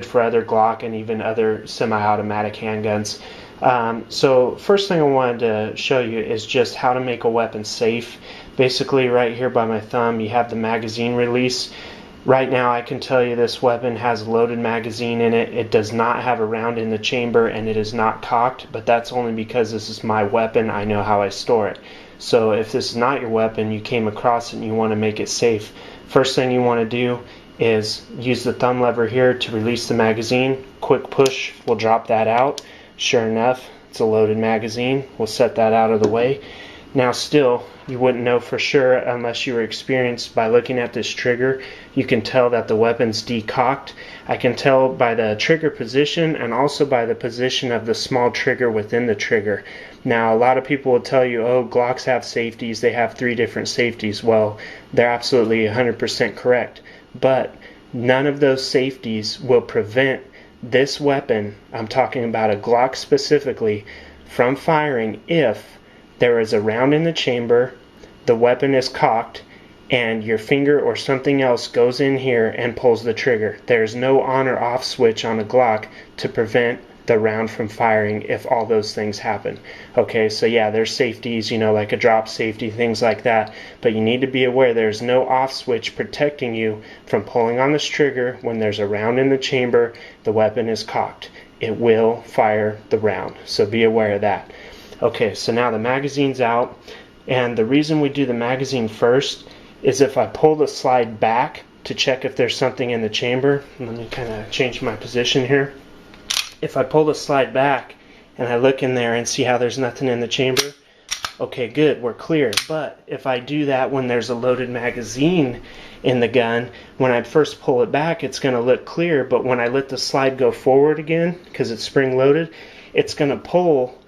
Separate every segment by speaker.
Speaker 1: for other Glock and even other semi-automatic handguns. So first thing I wanted to show you is just how to make a weapon safe. Basically right here by my thumb you have the magazine release. Right now I can tell you this weapon has a loaded magazine in it. It does not have a round in the chamber and it is not cocked, but that's only because this is my weapon. I know how I store it. So if this is not your weapon, you came across it and you want to make it safe, first thing you want to do is use the thumb lever here to release the magazine. Quick push will drop that out. Sure enough, it's a loaded magazine. We'll set that out of the way. Now still, you wouldn't know for sure unless you were experienced. By looking at this trigger, you can tell that the weapon's decocked. I can tell by the trigger position and also by the position of the small trigger within the trigger. Now a lot of people will tell you, oh, Glocks have safeties, they have 3 different safeties. Well, they're absolutely 100% correct. But none of those safeties will prevent this weapon, I'm talking about a Glock specifically, from firing if there is a round in the chamber, the weapon is cocked, and your finger or something else goes in here and pulls the trigger. There's no on or off switch on a Glock to prevent the round from firing if all those things happen. Okay, so yeah, there's safeties, you know, like a drop safety, things like that, but you need to be aware there's no off switch protecting you from pulling on this trigger when there's a round in the chamber, the weapon is cocked. It will fire the round, so be aware of that. Okay, so now the magazine's out, and the reason we do the magazine first is if I pull the slide back to check if there's something in the chamber. Let me kind of change my position here. If I pull the slide back and I look in there and see how there's nothing in the chamber, okay, good, we're clear. But if I do that when there's a loaded magazine in the gun, when I first pull it back, it's going to look clear, but when I let the slide go forward again, because it's spring loaded, it's going to pull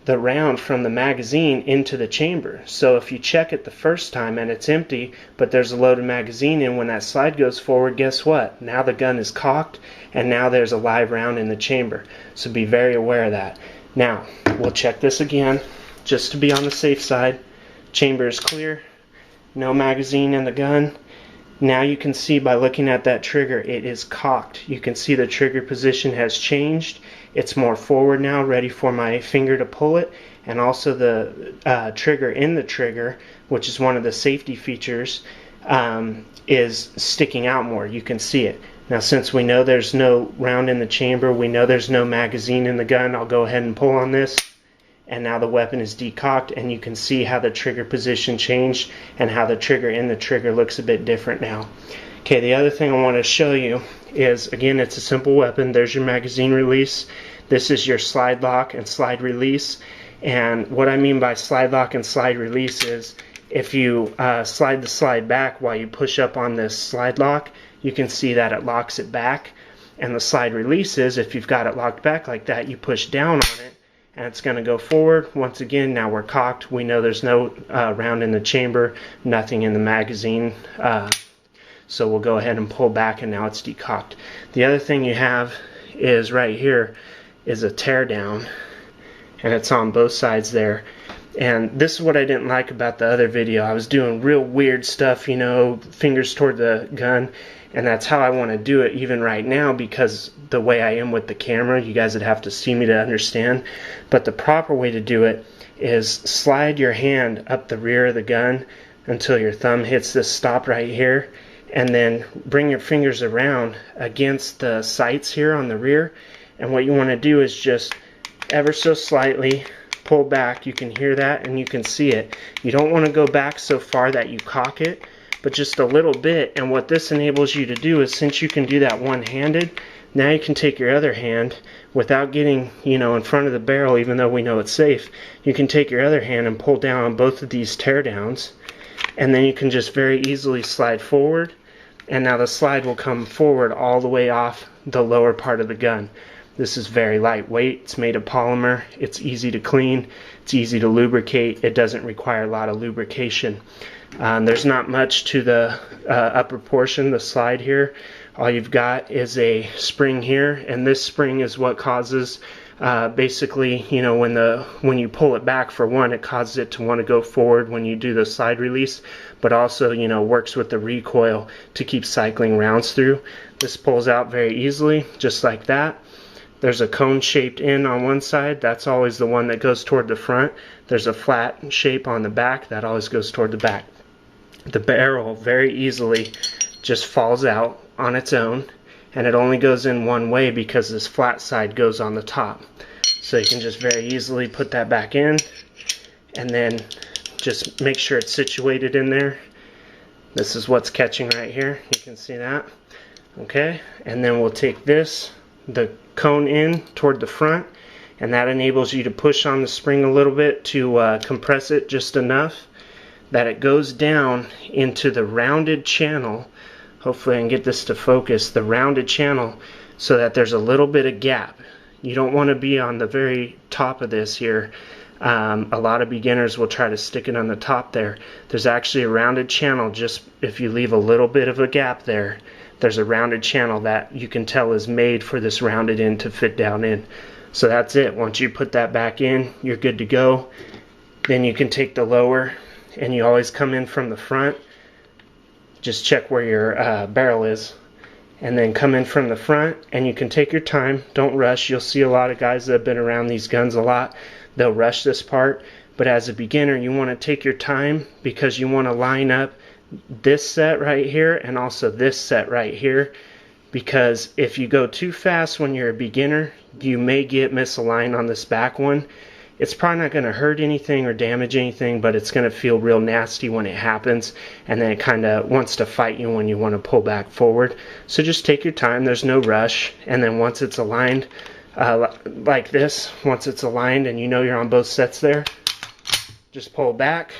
Speaker 1: the round from the magazine into the chamber. So if you check it the first time and it's empty, but there's a loaded magazine in, when that slide goes forward, guess what? Now the gun is cocked and now there's a live round in the chamber. So be very aware of that. Now, we'll check this again, just to be on the safe side. Chamber is clear, no magazine in the gun. Now you can see by looking at that trigger, it is cocked. You can see the trigger position has changed. It's more forward now, ready for my finger to pull it. And also the trigger in the trigger, which is one of the safety features, is sticking out more. You can see it. Now since we know there's no round in the chamber, we know there's no magazine in the gun, I'll go ahead and pull on this. And now the weapon is decocked, and you can see how the trigger position changed and how the trigger in the trigger looks a bit different now. Okay, the other thing I want to show you is, again, it's a simple weapon. There's your magazine release. This is your slide lock and slide release. And what I mean by slide lock and slide release is if you slide the slide back while you push up on this slide lock, you can see that it locks it back. And the slide release is, if you've got it locked back like that, you push down on it and it's going to go forward. Once again, now we're cocked. We know there's no round in the chamber, nothing in the magazine. So we'll go ahead and pull back, and now it's decocked. The other thing you have is right here is a tear down, and it's on both sides there. And this is what I didn't like about the other video. I was doing real weird stuff, you know, fingers toward the gun, and that's how I want to do it even right now, because the way I am with the camera, you guys would have to see me to understand. But the proper way to do it is slide your hand up the rear of the gun until your thumb hits this stop right here, and then bring your fingers around against the sights here on the rear. And what you want to do is just ever so slightly pull back. You can hear that and you can see it. You don't want to go back so far that you cock it, but just a little bit. And what this enables you to do is, since you can do that one-handed, now you can take your other hand without getting, you know, in front of the barrel, even though we know it's safe. You can take your other hand and pull down on both of these tear downs, and then you can just very easily slide forward, and now the slide will come forward all the way off the lower part of the gun. This is very lightweight. It's made of polymer. It's easy to clean. It's easy to lubricate. It doesn't require a lot of lubrication. There's not much to the upper portion, the slide here. All you've got is a spring here, and this spring is what causes Basically, you know, when you pull it back, for one, it causes it to want to go forward when you do the slide release, but also, you know, works with the recoil to keep cycling rounds through. This pulls out very easily, just like that. There's a cone shaped end on one side. That's always the one that goes toward the front. There's a flat shape on the back. That always goes toward the back. The barrel very easily just falls out on its own, and it only goes in one way because this flat side goes on the top. So you can just very easily put that back in, and then just make sure it's situated in there. This is what's catching right here. You can see that. Okay, and then we'll take this, the cone in toward the front, and that enables you to push on the spring a little bit to compress it just enough that it goes down into the rounded channel. Hopefully I can get this to focus, the rounded channel, so that there's a little bit of gap. You don't want to be on the very top of this here. A lot of beginners will try to stick it on the top there. There's actually a rounded channel. Just if you leave a little bit of a gap there, there's a rounded channel that you can tell is made for this rounded end to fit down in. So that's it. Once you put that back in, you're good to go. Then you can take the lower, and you always come in from the front. Just check where your barrel is, and then come in from the front, and you can take your time. Don't rush. You'll see a lot of guys that have been around these guns a lot, they'll rush this part. But as a beginner, you want to take your time, because you want to line up this set right here and also this set right here, because if you go too fast when you're a beginner, you may get misaligned on this back one. It's probably not going to hurt anything or damage anything, but it's going to feel real nasty when it happens, and then it kind of wants to fight you when you want to pull back forward. So just take your time. There's no rush. And then once it's aligned like this, once it's aligned and you know you're on both sets there, just pull back.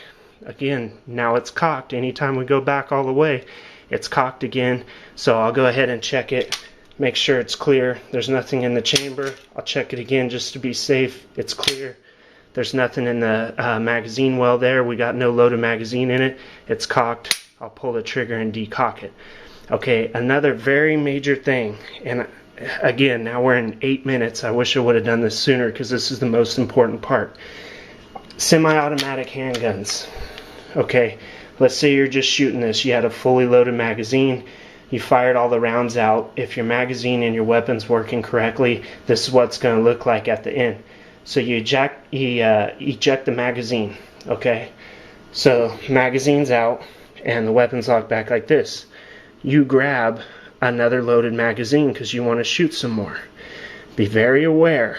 Speaker 1: Again, now it's cocked. Anytime we go back all the way, it's cocked again. So I'll go ahead and check it, make sure it's clear. There's nothing in the chamber. I'll check it again just to be safe. It's clear. There's nothing in the magazine well there. We got no loaded magazine in it. It's cocked. I'll pull the trigger and decock it. Okay, another very major thing, and again, now we're in 8 minutes. I wish I would have done this sooner, because this is the most important part. Semi-automatic handguns. Okay, let's say you're just shooting this. You had a fully loaded magazine. You fired all the rounds out. If your magazine and your weapon's working correctly, this is what it's going to look like at the end. So you eject the magazine. Okay, so magazine's out and the weapon's locked back like this. You grab another loaded magazine because you want to shoot some more. Be very aware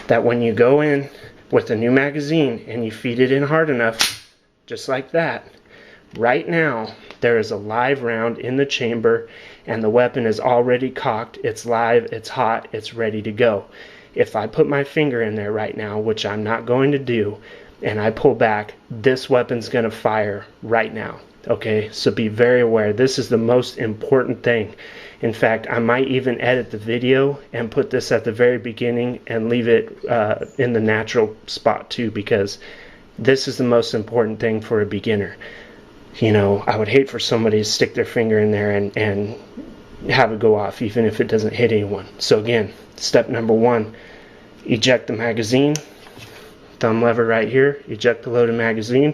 Speaker 1: that when you go in with a new magazine and you feed it in hard enough, just like that, right now there is a live round in the chamber and the weapon is already cocked. It's live, it's hot, it's ready to go. If I put my finger in there right now, which I'm not going to do, and I pull back, this weapon's going to fire right now. Okay, so be very aware. This is the most important thing. In fact, I might even edit the video and put this at the very beginning and leave it in the natural spot too, because this is the most important thing for a beginner. You know, I would hate for somebody to stick their finger in there and have it go off, even if it doesn't hit anyone. So again, step number one, eject the magazine. Thumb lever right here, eject the loaded magazine,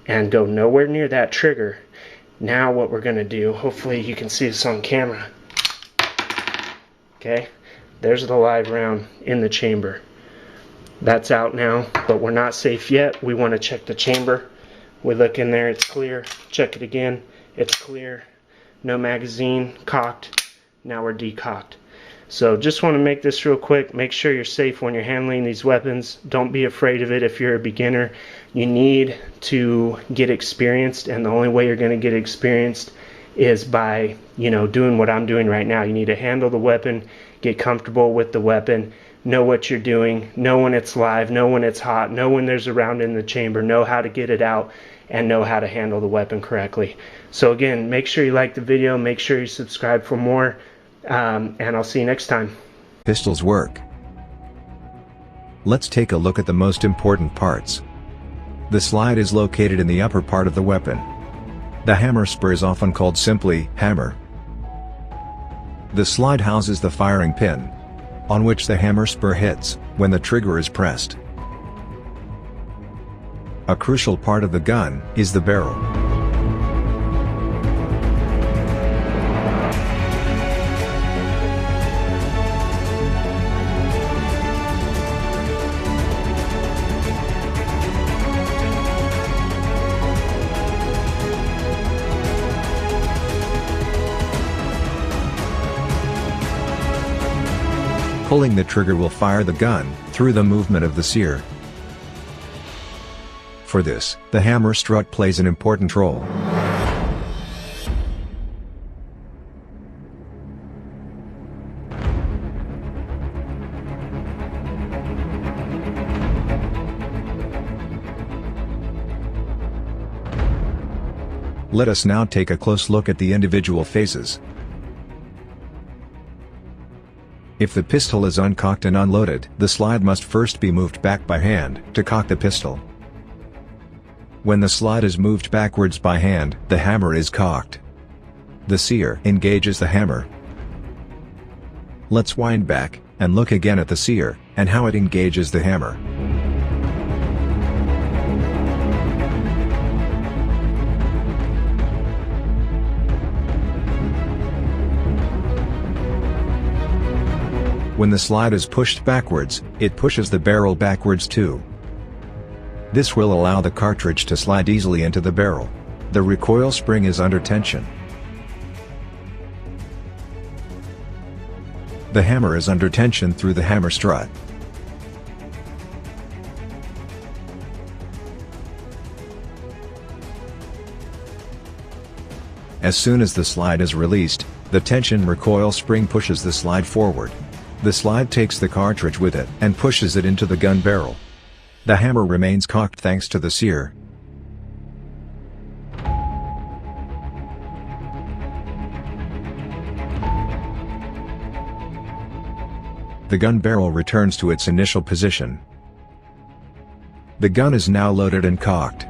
Speaker 1: and go nowhere near that trigger. Now what we're going to do, hopefully you can see this on camera. Okay, there's the live round in the chamber. That's out now, but we're not safe yet. We want to check the chamber. We look in there, it's clear. Check it again, it's clear. No magazine, cocked. Now we're decocked. So just want to make this real quick. Make sure you're safe when you're handling these weapons. Don't be afraid of it if you're a beginner. You need to get experienced, and the only way you're going to get experienced is by, you know, doing what I'm doing right now. You need to handle the weapon, get comfortable with the weapon, know what you're doing, know when it's live, know when it's hot, know when there's a round in the chamber, know how to get it out, and know how to handle the weapon correctly. So again, make sure you like the video, make sure you subscribe for more, and I'll see you next time.
Speaker 2: Pistols work. Let's take a look at the most important parts. The slide is located in the upper part of the weapon. The hammer spur is often called simply hammer. The slide houses the firing pin. on which the hammer spur hits, when the trigger is pressed. A crucial part of the gun is the barrel. Pulling the trigger will fire the gun through the movement of the sear. For this, the hammer strut plays an important role. Let us now take a close look at the individual phases. If the pistol is uncocked and unloaded, the slide must first be moved back by hand to cock the pistol. When the slide is moved backwards by hand, the hammer is cocked. The sear engages the hammer. Let's wind back and look again at the sear and how it engages the hammer. When the slide is pushed backwards, it pushes the barrel backwards too. This will allow the cartridge to slide easily into the barrel. The recoil spring is under tension. The hammer is under tension through the hammer strut. As soon as the slide is released, the tension recoil spring pushes the slide forward. The slide takes the cartridge with it and pushes it into the gun barrel. The hammer remains cocked thanks to the sear. The gun barrel returns to its initial position. The gun is now loaded and cocked.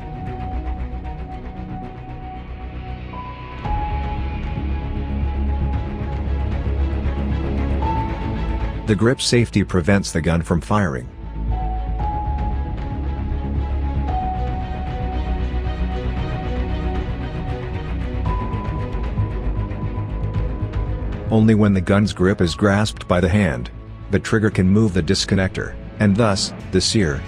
Speaker 2: The grip safety prevents the gun from firing. Only when the gun's grip is grasped by the hand, the trigger can move the disconnector, and thus, the sear.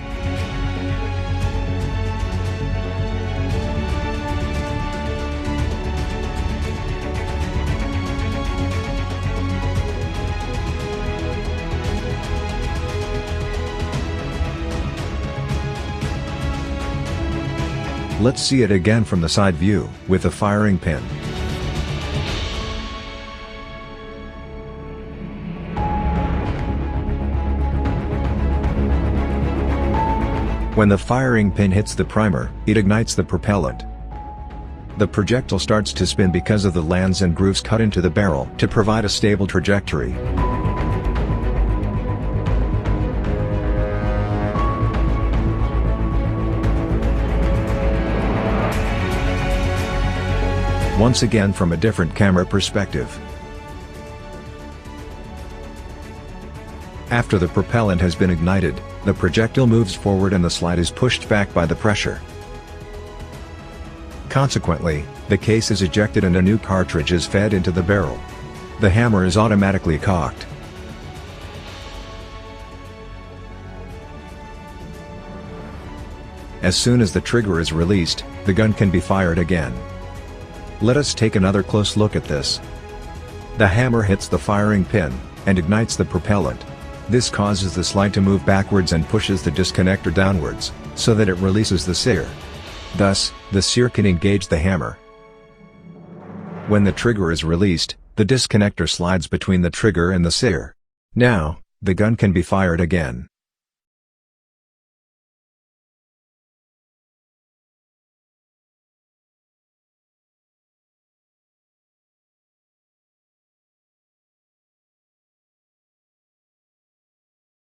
Speaker 2: Let's see it again from the side view, with the firing pin. When the firing pin hits the primer, it ignites the propellant. The projectile starts to spin because of the lands and grooves cut into the barrel to provide a stable trajectory. Once again from a different camera perspective. After the propellant has been ignited, the projectile moves forward and the slide is pushed back by the pressure. Consequently, the case is ejected and a new cartridge is fed into the barrel. The hammer is automatically cocked. As soon as the trigger is released, the gun can be fired again. Let us take another close look at this. The hammer hits the firing pin, and ignites the propellant. This causes the slide to move backwards and pushes the disconnector downwards, so that it releases the sear. Thus, the sear can engage the hammer. When the trigger is released, the disconnector slides between the trigger and the sear. Now, the gun can be fired again.